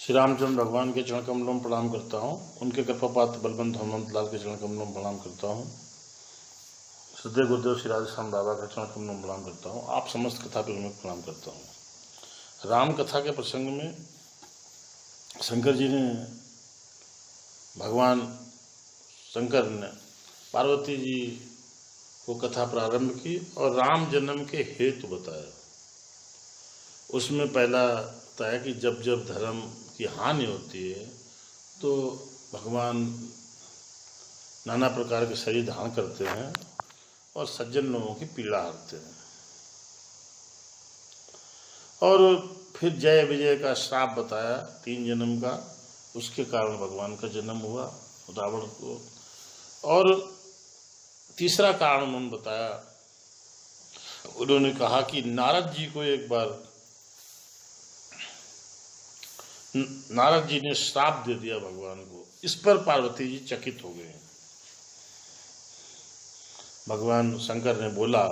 श्री रामचंद्र भगवान के चरण कमलों में प्रणाम करता हूँ। उनके कृपापात्र बलवंत हनुमंत लाल के चरण कमलों में प्रणाम करता हूँ। श्रद्धेय गुरुदेव श्री राजस्थान बाबा के चरण कमलों में प्रणाम करता हूँ। आप समस्त कथा प्रेमियों में प्रणाम करता हूँ। राम कथा के प्रसंग में शंकर जी ने भगवान शंकर ने पार्वती जी को कथा प्रारंभ की और राम जन्म के हेतु बताया। उसमें पहला बताया कि जब जब धर्म की हानि होती है तो भगवान नाना प्रकार के शरीर धारण करते हैं और सज्जन लोगों की पीड़ा हरते हैं। और फिर जय विजय का श्राप बताया 3 जन्म का, उसके कारण भगवान का जन्म हुआ रावण को। और तीसरा कारण उन्होंने बताया, उन्होंने कहा कि नारद जी को एक बार नारद जी ने श्राप दे दिया भगवान को। इस पर पार्वती जी चकित हो गए। भगवान शंकर ने बोला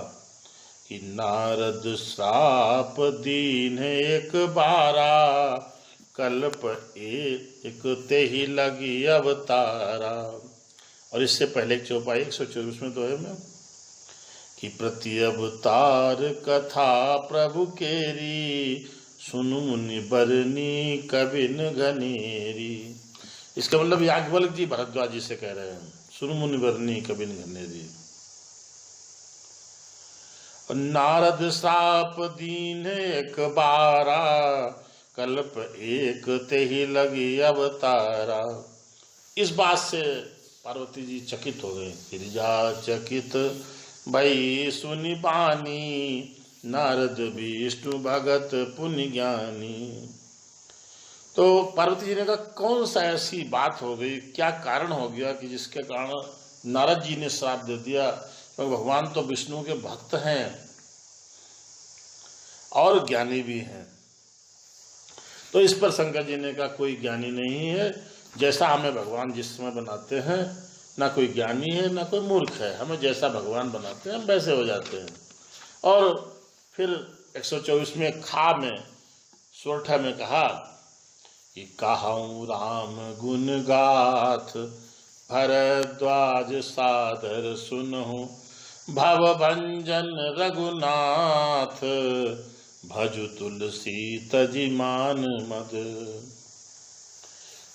कि नारद श्राप दीन एक बारा, कल्प एक ते ही लगी अवतारा। और इससे पहले एक चौपाई 124 में तो है मैं कि प्रति अवतार कथा प्रभु केरी, सुनु मुनि बरनी कबिन घनेरी। इसका मतलब याज्ञवल्क्य जी भरद्वाज जी से कह रहे हैं, सुनु मुनि बरनी कबिन घनेरी। नारद श्राप दीन एक बारा, कल्प एक ते ही लगी अवतारा। इस बात से पार्वती जी चकित हो गए। गिरिजा चकित भई सुनि बानी, नारद विष्णु भगत पुण्य ज्ञानी। तो पार्वती जी ने कहा कौन सा ऐसी बात हो गई, क्या कारण हो गया कि जिसके कारण नारद जी ने श्राप दे दिया। तो भगवान तो विष्णु के भक्त हैं और ज्ञानी भी हैं। तो इस पर शंकर जी ने कहा कोई ज्ञानी नहीं है, जैसा हमें भगवान जिस समय बनाते हैं, ना कोई ज्ञानी है ना कोई मूर्ख है, हमें जैसा भगवान बनाते हैं हम वैसे हो जाते हैं। और फिर 124 में खा में सोरठा में कहा कि कहूँ राम गुण गाथ, भरद्वाज सादर सुनहु, भव भंजन रघुनाथ, भजु तुलसी तजि मान मद।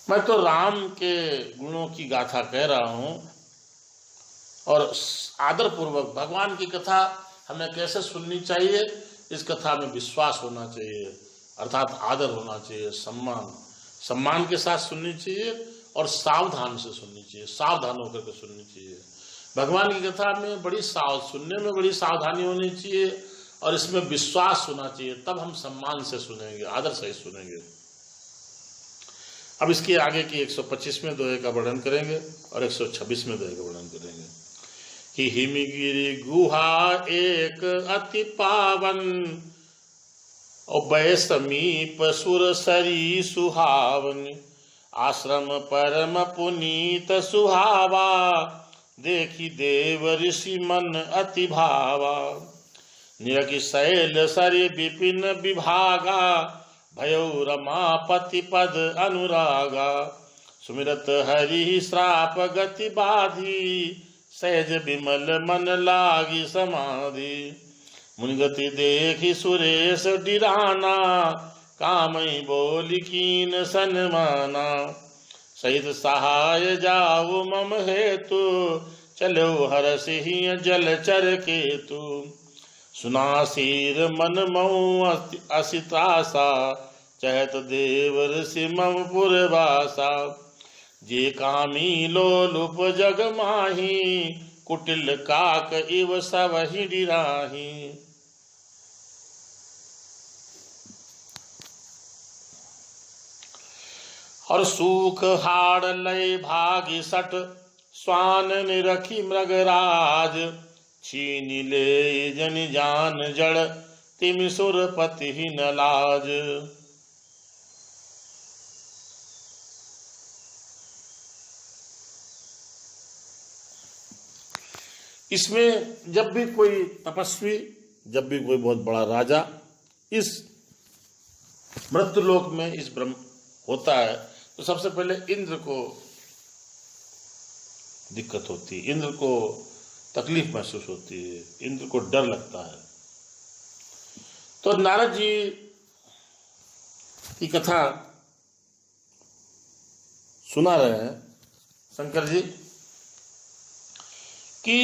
मैं तो राम के गुणों की गाथा कह रहा हूँ और आदर पूर्वक भगवान की कथा हमें कैसे सुननी चाहिए, इस कथा में विश्वास होना चाहिए, अर्थात आदर होना चाहिए, सम्मान के साथ सुननी चाहिए और सावधान से सुननी चाहिए, सावधान होकर के सुननी चाहिए। भगवान की कथा में सुनने में बड़ी सावधानी होनी चाहिए और इसमें विश्वास होना चाहिए, तब हम सम्मान से सुनेंगे, आदर से सुनेंगे। अब इसके आगे की 125 में दोहे का वर्णन करेंगे और 126 में दोहे का वर्णन करेंगे कि हिमगिरि गुहा एक अति पावन, और बै समीप सुरसरी सुहावन, आश्रम परम पुनीत सुहावा, देखी देव ऋषि मन अति भावा, निरखि शैल सरि विपिन विभागा, भयो रमापति पद अनुरागा, सुमिरत हरि श्राप गति बाधी, सहज विमल मन लागी समाधि, मुनिगति देखी सुरेश डिराना, कामई बोली कीन सन्माना, सहित सहाय जाऊ मम हेतु, चलो हरसिहि जलचर केतु, सुना शीर मन मऊ असितासा, चहत देव ऋषि मम पुरवासा, जे कामी लोलुप जग माही, कुटिल काक इव सबहि डिराही। और सूख हाड़ लय भागी सट, स्वान निरखी मृगराज, छीनी ले जन जान जड़, तिमि सुरपति ही न लाज। इसमें जब भी कोई तपस्वी, जब भी कोई बहुत बड़ा राजा इस मृत्युलोक में, इस होता है तो सबसे पहले इंद्र को दिक्कत होती है, इंद्र को तकलीफ महसूस होती है, इंद्र को डर लगता है। तो नारद जी की कथा सुना रहे हैं शंकर जी कि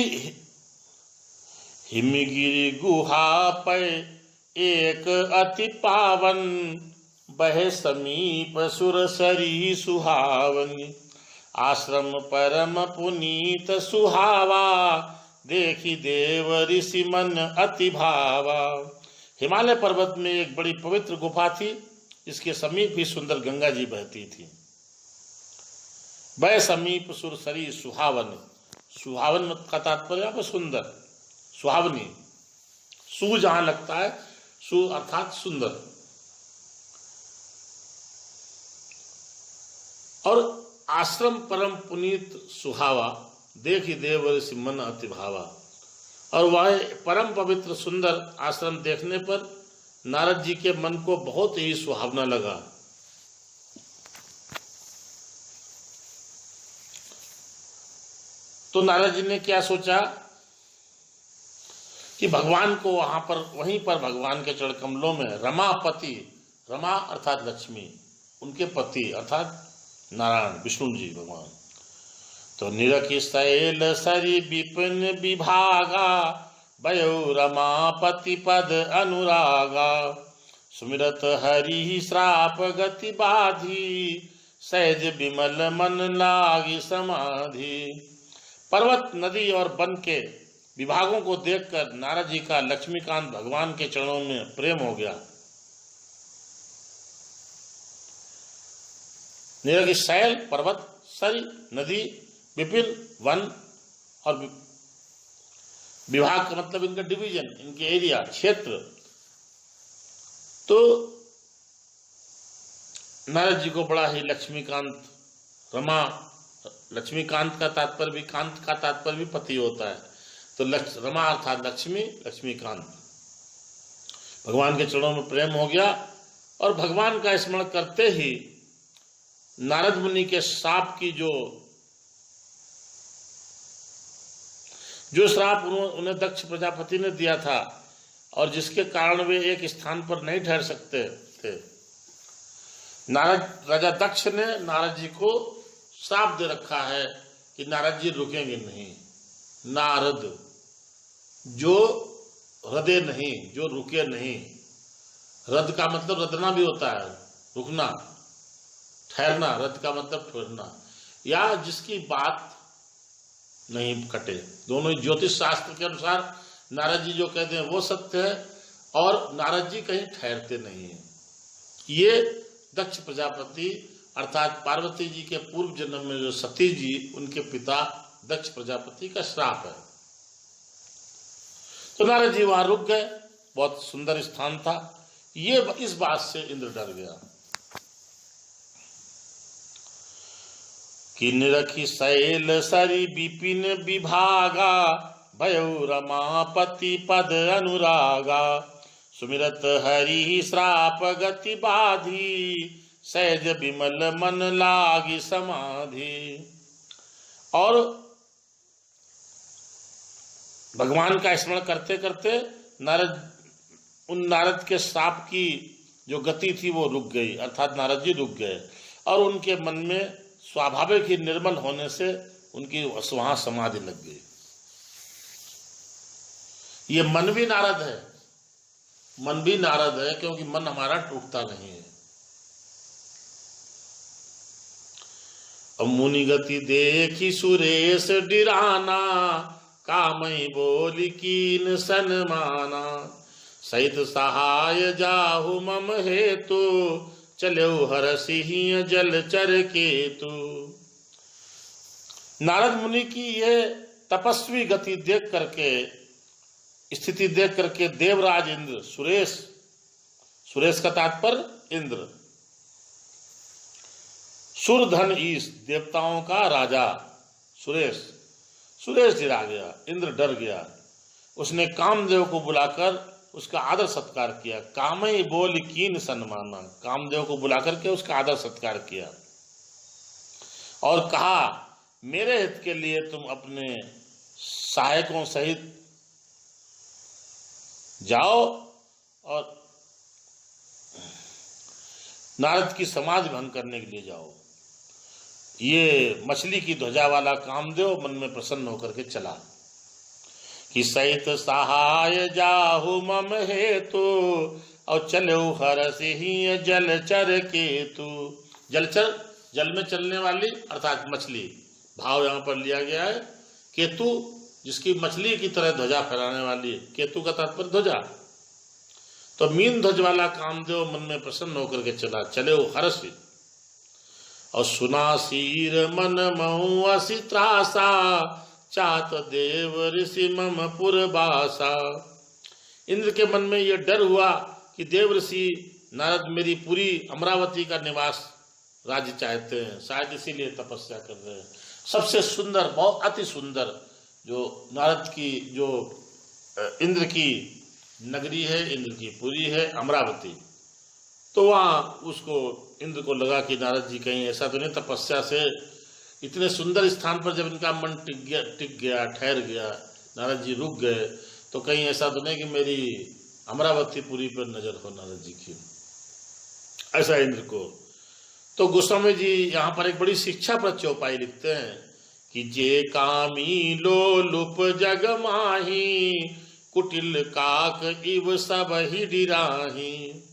हिमगिरि गुहा पर एक अति पावन, बहे समीप सुरसरी सुहावनी। आश्रम परम पुनीत सुहावा, देखी देव ऋषि मन अति भावा। हिमालय पर्वत में एक बड़ी पवित्र गुफा थी, इसके समीप ही सुंदर गंगा जी बहती थी। बह समीप सुरसरी सुहावन, सुहावन का तात्पर्य यहाँ पर सुंदर, सुहावनी, सु जहां लगता है, सु अर्थात सुंदर। और आश्रम परम पुनीत सुहावा, देखी देव ऋषि मन अति भावा। और वह परम पवित्र सुंदर आश्रम देखने पर नारद जी के मन को बहुत ही सुहावना लगा। तो नारद जी ने क्या सोचा कि भगवान को वहीं पर भगवान के चरण कमलों में रमापति, रमा अर्थात लक्ष्मी, उनके पति अर्थात नारायण विष्णु जी भगवान, तो निरखि शैल सरि विपिन विभागा, भयो रमापति पद अनुरागा। सुमिरत हरि श्राप गति बाधी, सहज विमल मन लागी समाधि। पर्वत, नदी और वन के विभागों को देखकर नारद जी का लक्ष्मीकांत भगवान के चरणों में प्रेम हो गया। निरखि शैल पर्वत, सरी नदी, विपिन वन, और विभाग का मतलब इनका डिवीजन, इनके एरिया, क्षेत्र। तो नारद जी को बड़ा ही लक्ष्मीकांत, रमा, लक्ष्मीकांत का तात्पर्य भी, कांत का तात्पर्य भी पति होता है, तो रमा अर्थात लक्ष्मी, लक्ष्मीकांत, भगवान के चरणों में प्रेम हो गया। और भगवान का स्मरण करते ही नारद मुनि के श्राप की जो श्राप उन्हें दक्ष प्रजापति ने दिया था और जिसके कारण वे एक स्थान पर नहीं ठहर सकते थे, नारद राजा दक्ष ने नारद जी को श्राप दे रखा है कि नारद जी रुकेंगे नहीं। नारद जो हृदय नहीं, जो रुके नहीं। रद का मतलब रदना भी होता है, रुकना, ठहरना। रद का मतलब ठहरना, या जिसकी बात नहीं कटे। दोनों ज्योतिष शास्त्र के अनुसार नारद जी जो कहते हैं वो सत्य है, और नारद जी कहीं ठहरते नहीं है। ये दक्ष प्रजापति अर्थात पार्वती जी के पूर्व जन्म में जो सती जी, उनके पिता दक्ष प्रजापति का श्राप है। तो नारद जी वहां रुक गए, बहुत सुंदर स्थान था। ये इस बात से इंद्र डर गया कि निरखि शैल सरि विपिन विभागा, भयो रमापति पद अनुरागा। सुमिरत हरि श्राप गति बाधी, सहज विमल मन लागी समाधि। और भगवान का स्मरण करते करते नारद के श्राप की जो गति थी वो रुक गई, अर्थात नारद जी रुक गए। और उनके मन में स्वाभाविक ही निर्मल होने से उनकी वहां समाधि लग गई। ये मन भी नारद है, मन भी नारद है, क्योंकि मन हमारा टूटता नहीं है। मुनि गति देखी सुरेश डिराना, कामई बोली कीन सनमाना। सहित सहाय जाहु मम हेतु, चलो हर सिंह जलचर केतु। नारद मुनि की ये तपस्वी गति देख करके, स्थिति देख करके देवराज इंद्र, सुरेश का तात्पर्य इंद्र, सुरधन ईश, देवताओं का राजा सुरेश डरा गया, इंद्र डर गया। उसने कामदेव को बुलाकर उसका आदर सत्कार किया। कामई बोल कीन सन्माना, कामदेव को बुला करके उसका आदर सत्कार किया और कहा मेरे हित के लिए तुम अपने सहायकों सहित जाओ और नारद की समाधि भंग करने के लिए जाओ। ये मछली की ध्वजा वाला कामदेव मन में प्रसन्न होकर के चला कि सहित सहाय जाहु मम हेतु और चलो हरसिहि जलचर केतु। जलचर जल में चलने वाली अर्थात मछली, भाव यहाँ पर लिया गया है। केतु जिसकी मछली की तरह ध्वजा फहराने वाली, केतु का तात्पर्य ध्वजा। तो मीन ध्वज वाला कामदेव मन में प्रसन्न होकर के चला, चले वो हर्षित। और सुना सीर मन महु असी त्रासा, चात देव ऋषि मम पुरबासा। इंद्र के मन में यह डर हुआ कि देव ऋषि नारद मेरी पूरी अमरावती का निवास राज्य चाहते हैं, शायद इसीलिए तपस्या कर रहे हैं। सबसे सुंदर, बहुत अति सुंदर जो नारद की जो इंद्र की नगरी है, इंद्र की पुरी है अमरावती। तो वहाँ उसको इंद्र को लगा कि नारद जी कहीं ऐसा तो नहीं तपस्या से इतने सुंदर स्थान पर जब इनका मन टिक गया ठहर गया, नारद जी रुक गए, तो कहीं ऐसा तो नहीं कि मेरी अमरावती पुरी पर नजर हो नारद जी की, ऐसा इंद्र को। तो गोस्वामी जी यहाँ पर एक बड़ी शिक्षा पर चौपाई लिखते हैं कि जे कामी लोलुप जग माही, कुटिल काक इव सब ही डिराही।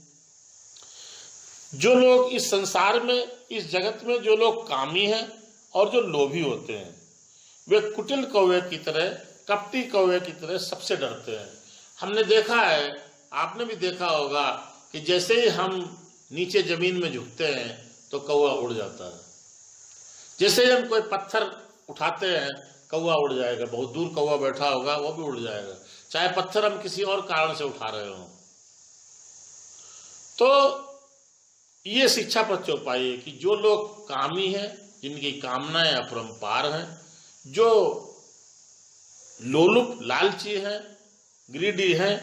जो लोग इस संसार में, इस जगत में जो लोग कामी हैं और जो लोभी होते हैं, वे कुटिल कौवे की तरह, कपटी कौवे की तरह सबसे डरते हैं। हमने देखा है, आपने भी देखा होगा कि जैसे ही हम नीचे जमीन में झुकते हैं तो कौवा उड़ जाता है। जैसे ही हम कोई पत्थर उठाते हैं कौवा उड़ जाएगा, बहुत दूर कौवा बैठा होगा वो भी उड़ जाएगा, चाहे पत्थर हम किसी और कारण से उठा रहे हो। तो ये शिक्षा पर चौपाई है कि जो लोग कामी हैं, जिनकी कामनाएं अपरंपार हैं, जो लोलुप लालची हैं, ग्रीडी हैं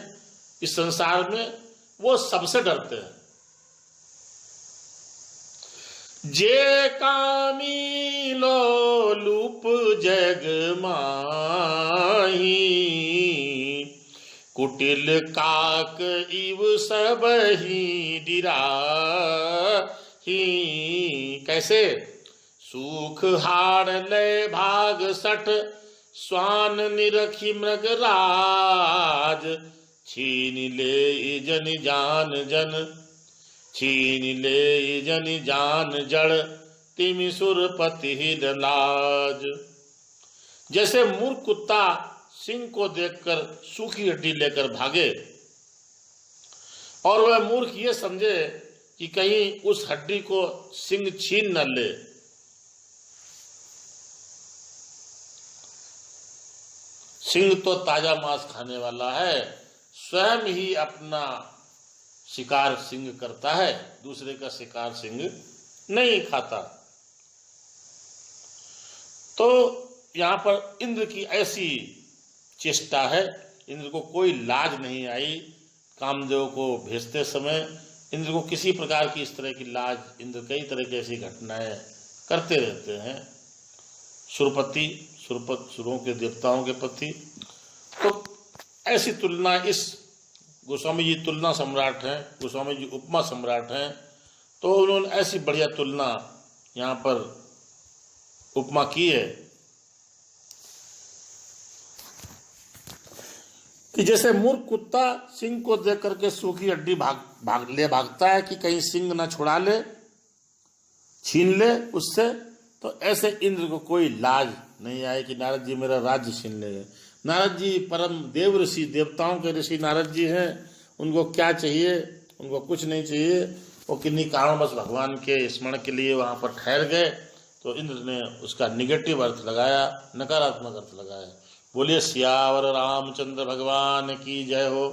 इस संसार में, वो सबसे डरते हैं। जे कामी लोलुप जग माही, कुटिल काक इव सब ही डिराही। कैसे? सूख हाड़ ले भाग सठ, स्वान निरखी मृग राज। छीन ले जन जान जन, छीन ले जन जान जड़, तिमि सुरपति लाज। जैसे मूर्ख कुत्ता सिंह को देखकर सूखी हड्डी लेकर भागे और वह मूर्ख ये समझे कि कहीं उस हड्डी को सिंह छीन न ले। सिंह तो ताजा मांस खाने वाला है, स्वयं ही अपना शिकार सिंह करता है, दूसरे का शिकार सिंह नहीं खाता। तो यहां पर इंद्र की ऐसी चेष्टा है, इंद्र को कोई लाज नहीं आई। कामदेव को भेजते समय इंद्र को किसी प्रकार की इस तरह की लाज, इंद्र कई तरह की ऐसी घटनाएं करते रहते हैं। सुरपति, सुरों के देवताओं के पति। तो ऐसी तुलना, इस गोस्वामी जी तुलना सम्राट हैं, गोस्वामी जी उपमा सम्राट हैं, तो उन्होंने ऐसी बढ़िया तुलना यहाँ पर उपमा की है कि जैसे मूर्ख कुत्ता सिंह को देख करके सूखी हड्डी भागता है कि कहीं सिंह न छुड़ा ले, छीन ले उससे, तो ऐसे इंद्र को कोई लाज नहीं आए कि नारद जी मेरा राज्य छीन ले। नारद जी परम देव ऋषि, देवताओं के ऋषि नारद जी हैं, उनको क्या चाहिए? उनको कुछ नहीं चाहिए। वो किन्हीं कारणवश भगवान के स्मरण के लिए वहाँ पर ठहर गए, तो इंद्र ने उसका निगेटिव अर्थ लगाया, नकारात्मक अर्थ लगाया। बोलिए सियावर रामचंद्र भगवान की जय हो।